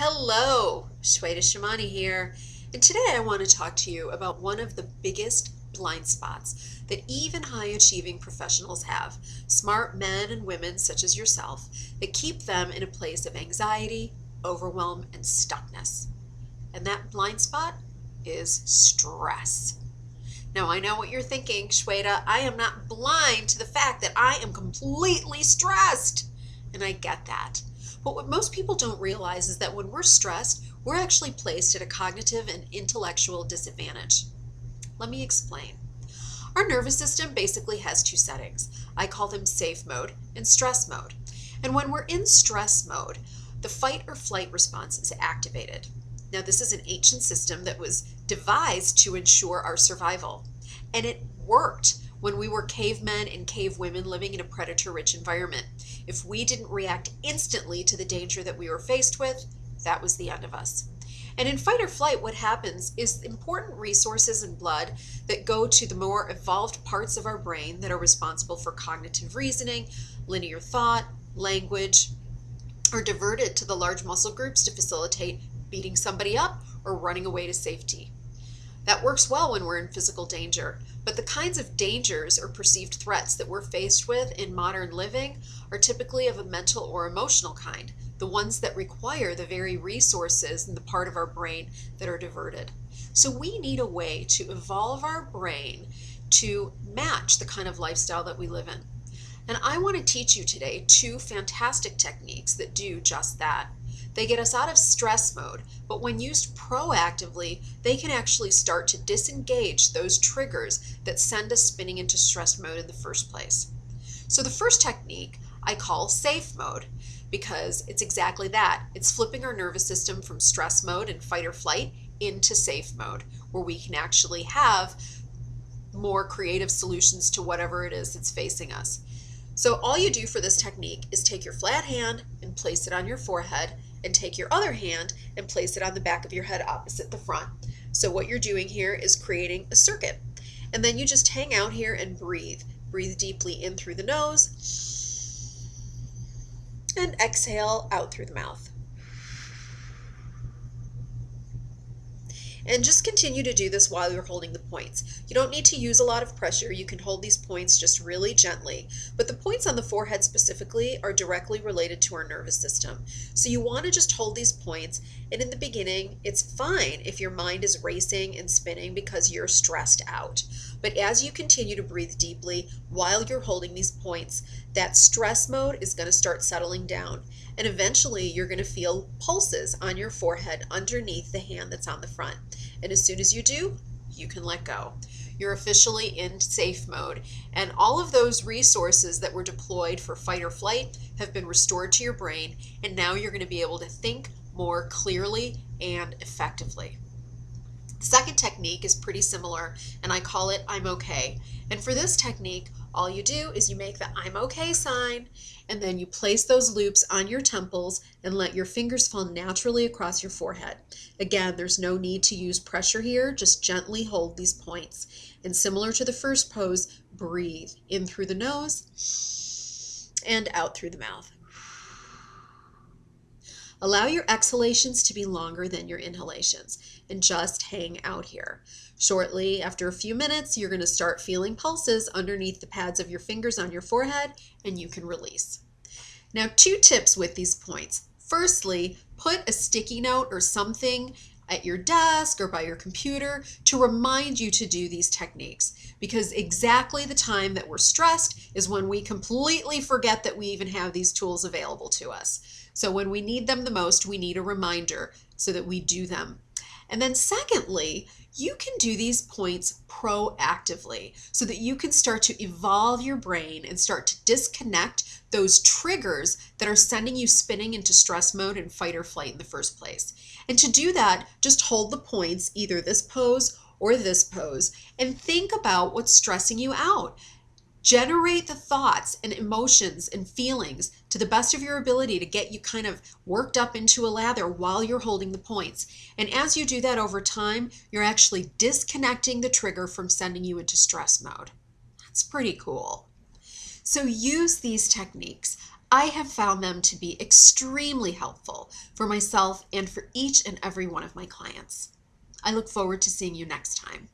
Hello, Shweta Shamani here, and today I want to talk to you about one of the biggest blind spots that even high-achieving professionals have, smart men and women such as yourself, that keep them in a place of anxiety, overwhelm, and stuckness. And that blind spot is stress. Now, I know what you're thinking, Shweta. I am not blind to the fact that I am completely stressed. And I get that. But what most people don't realize is that when we're stressed, we're actually placed at a cognitive and intellectual disadvantage. Let me explain. Our nervous system basically has two settings. I call them safe mode and stress mode. And when we're in stress mode, the fight or flight response is activated. Now, this is an ancient system that was devised to ensure our survival. And it worked when we were cavemen and cave women living in a predator-rich environment. If we didn't react instantly to the danger that we were faced with, that was the end of us. And in fight or flight, what happens is important resources in blood that go to the more evolved parts of our brain that are responsible for cognitive reasoning, linear thought, language, are diverted to the large muscle groups to facilitate beating somebody up or running away to safety. That works well when we're in physical danger, but the kinds of dangers or perceived threats that we're faced with in modern living are typically of a mental or emotional kind, the ones that require the very resources in the part of our brain that are diverted. So we need a way to evolve our brain to match the kind of lifestyle that we live in. And I want to teach you today two fantastic techniques that do just that. They get us out of stress mode, but when used proactively, they can actually start to disengage those triggers that send us spinning into stress mode in the first place. So the first technique I call safe mode, because it's exactly that. It's flipping our nervous system from stress mode and fight or flight into safe mode, where we can actually have more creative solutions to whatever it is that's facing us. So all you do for this technique is take your flat hand and place it on your forehead, and take your other hand and place it on the back of your head opposite the front. So what you're doing here is creating a circuit. And then you just hang out here and breathe. Breathe deeply in through the nose and exhale out through the mouth. And just continue to do this while you're holding the points. You don't need to use a lot of pressure. You can hold these points just really gently. But the points on the forehead specifically are directly related to our nervous system. So you want to just hold these points. And in the beginning, it's fine if your mind is racing and spinning because you're stressed out. But as you continue to breathe deeply while you're holding these points, that stress mode is going to start settling down. And eventually you're going to feel pulses on your forehead underneath the hand that's on the front. And as soon as you do, you can let go. You're officially in safe mode. And all of those resources that were deployed for fight or flight have been restored to your brain. And now you're going to be able to think more clearly and effectively. The second technique is pretty similar, and I call it I'm okay. And for this technique, all you do is you make the I'm okay sign, and then you place those loops on your temples and let your fingers fall naturally across your forehead. Again, there's no need to use pressure here, just gently hold these points. And similar to the first pose, breathe in through the nose and out through the mouth. Allow your exhalations to be longer than your inhalations and just hang out here. Shortly, after a few minutes, you're going to start feeling pulses underneath the pads of your fingers on your forehead, and you can release. Now, two tips with these points. Firstly, put a sticky note or something at your desk or by your computer to remind you to do these techniques, because exactly the time that we're stressed is when we completely forget that we even have these tools available to us. So when we need them the most, we need a reminder so that we do them. And then secondly, you can do these points proactively so that you can start to evolve your brain and start to disconnect those triggers that are sending you spinning into stress mode and fight or flight in the first place. And to do that, just hold the points, either this pose or this pose, and think about what's stressing you out. Generate the thoughts and emotions and feelings to the best of your ability to get you kind of worked up into a lather while you're holding the points. And as you do that over time, you're actually disconnecting the trigger from sending you into stress mode. That's pretty cool. So use these techniques. I have found them to be extremely helpful for myself and for each and every one of my clients. I look forward to seeing you next time.